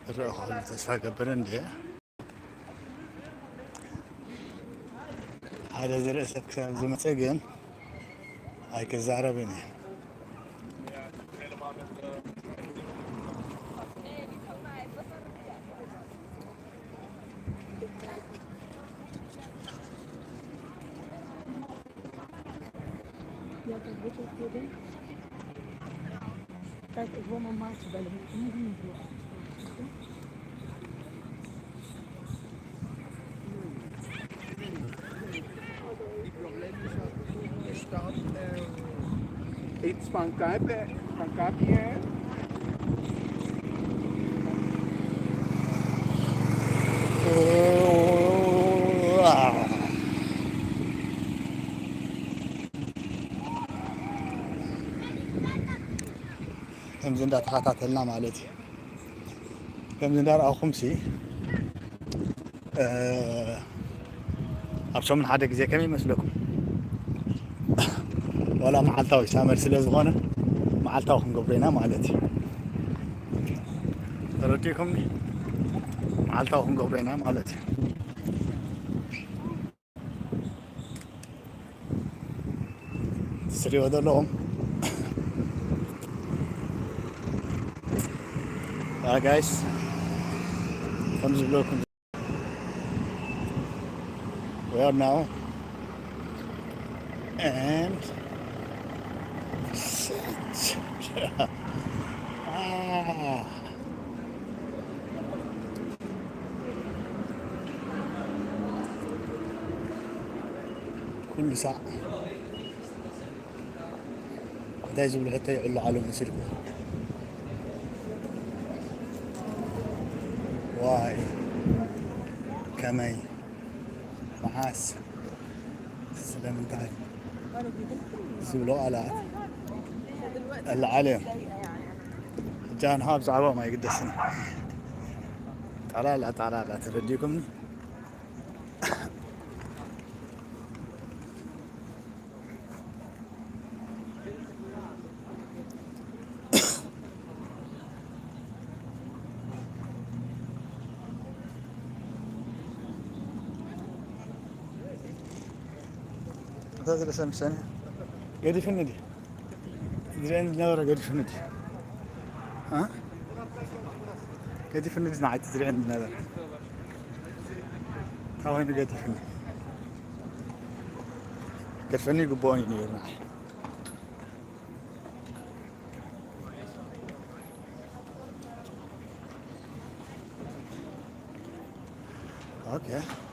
الرأي تسفى قبرندي هذا زي رأسك زي ما تسجن هاي كزعرة بيني Kijk, ik wil mijn maatje bellen. Ik moet niet doen. Iets van kaapje. كم زندار تخاطات لنا مالتي كم زندار أو خمسي أبشر من حدك زي كم يمثلكم ولا معلتاوي سامر سلز غونه معلتاوكم قبرينا مالتي رديكم معلتاوكم قبرينا مالتي تسري هذا لهم يا جايز comes لكم we are now and كل ساعة ده يجيب حتى يعلو على مسيركم واي كمي معاس سلام تعال زولو على العلم جان هابز عبا ما يقدسنا تعال لا ترديكم هذا الاسم الثاني قاعد في النادي زين نورة قاعد في النادي ها قاعد في النادي نعيت تدري عندنا هذا هاو هنا قاعد في النادي قاعد في النادي قبوني نير معي اوكي